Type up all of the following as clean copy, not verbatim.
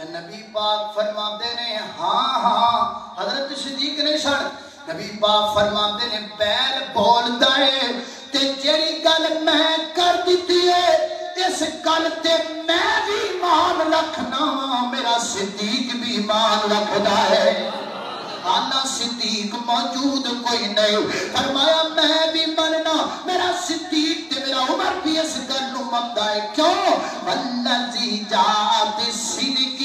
نبی پاک فرماتے نے ہاں ہاں حضرت صدیق نے سن نبی پاک فرماتے نے بیل بولدا ہے تے جیڑی گل میں کر دیتی ہے اس گل تے میں بھی ایمان رکھنا میرا صدیق بھی ایمان رکھدا ہے آنا صدیق موجود کوئی نہیں فرمایا میں بھی مننا میرا صدیق تے میرا عمر بھی اس گل نو مندا ہے کیوں والذی جاء بالصدق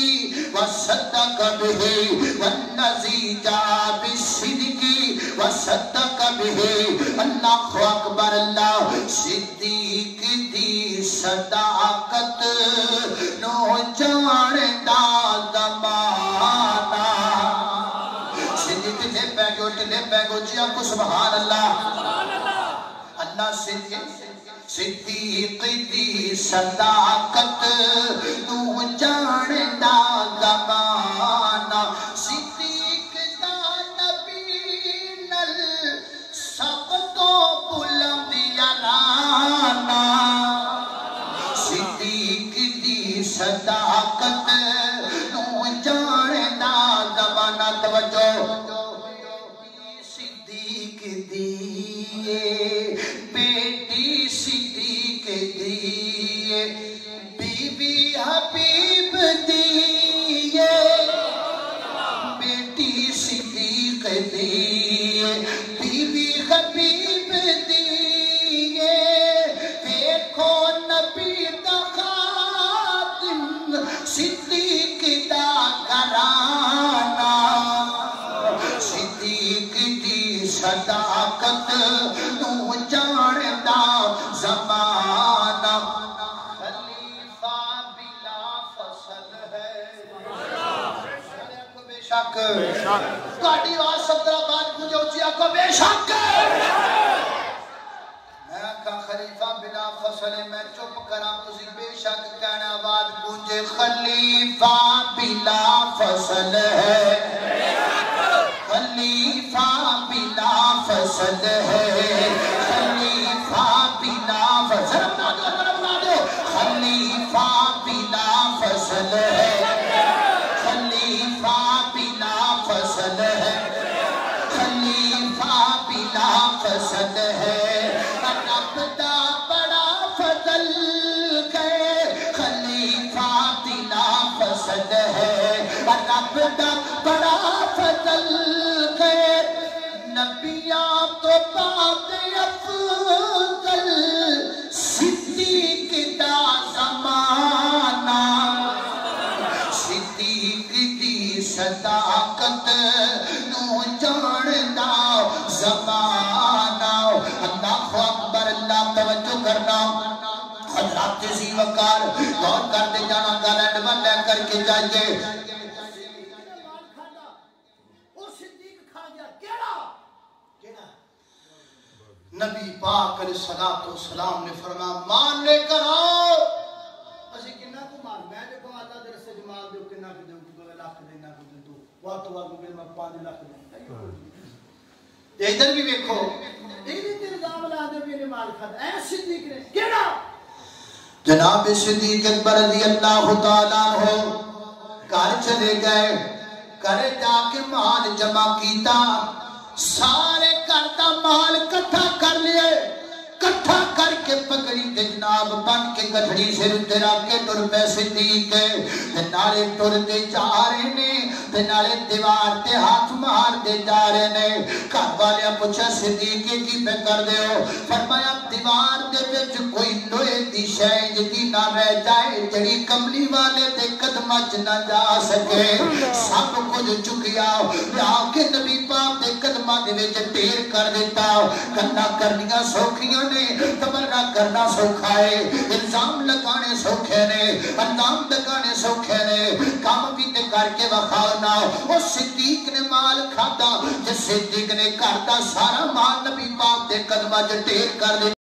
وصدق به والذی جاء بالصدق وصدق به اللہ اکبر اللہ صدیق دی صداقت نو جاندا زمانہ صدیق دے پیگو جیا کو سبحان اللہ اللہ صدیق دی صداقت نو جاندا زمانہ صدیق دا نبی نل سب تو بلند یارانہ صدیق دی صداقت نو جاندا زمانہ توجہ صدیق دی بیٹی صدیق دی بی بی حبیب دی بیٹی صدیق دی بی بی حبیب دی دیکھو نبی دا خاتم صدیق دا گھرانہ صدیق دی صداقت نو جاندا زمانہ خلیفہ بلا فصل ہے بے شک گاڑی آواز سترہ بات مجھے اچھیا کو بے شک میں کہا خلیفہ بلا فصل ہے میں چپ کرا تسی بے شک کہنا بات گونجے خلیفہ بلا فصل ہے خلیفہ بلا فصل ہے خلیفہ بلا فصل بنا دو خلیفہ بلا فصل ہے خلیفہ بلا فصل ہے خلیفہ بلا فصل ہے رب دا بڑا فضل ہے خلیفہ بلا فصل ہے رب دا بڑا فضل ہے نبیاں تو بعد افضل صدیق دا زمانہ صدیق دی صداقت نو جاندا زمانہ اللہ اکبر اللہ توجہ کرنا حضرات ذی وقار غور کرتے جانا گالینڈ میں لے کر کے جائیے نبی پاک علیہ السلام نے فرمایا مان لے کر آؤ اسی کنا کو مان میں جو کہا اللہ در سے جمال دو کنا کو دو کہ لاکھ دینا کو دو وقت وقت میں 5 لاکھ دینا ادھر بھی دیکھو ادھر الزام لا دے بھی مال کھاتا اے صدیق نے کیڑا جناب صدیق اکبر رضی اللہ تعالیٰ عنہ گھر چلے گئے گھر جا کے مال جمع کیتا سارے گھر دا مال کٹھا کر لیے کٹھا کر کے پگڑی تے جناب بن کے گٹھڑی سے رتے رکھ کے ٹر پے صدیق نالے ٹر دے جا رہے نے نالے دیوار تے ہاتھ مار دے جا رہے نے گھر والے پوچھا صدیق کی پہ کر دے ہو فرمایا دیوار دے وچ کوئی لوہے دی شے جدی نہ رہ جائے جڑی کملی والے دے قدماں وچ نہ جا سکے سب کچھ چکیا لا کے نبی پاک دے قدماں دے وچ ڈھیر کر دیتا گلا کرنیاں سوکھیاں نے تمنا کرنا سوکھا ہے الزام لگانے سوکھے نے اندام لگانے سوکھے نے کام بھی تے کر کے وکھانا وہ صدیق نے مال کھاتا جس صدیق نے گھر دا سارا مال نبی پاک دے قدماں وچ ڈھیر کر دیا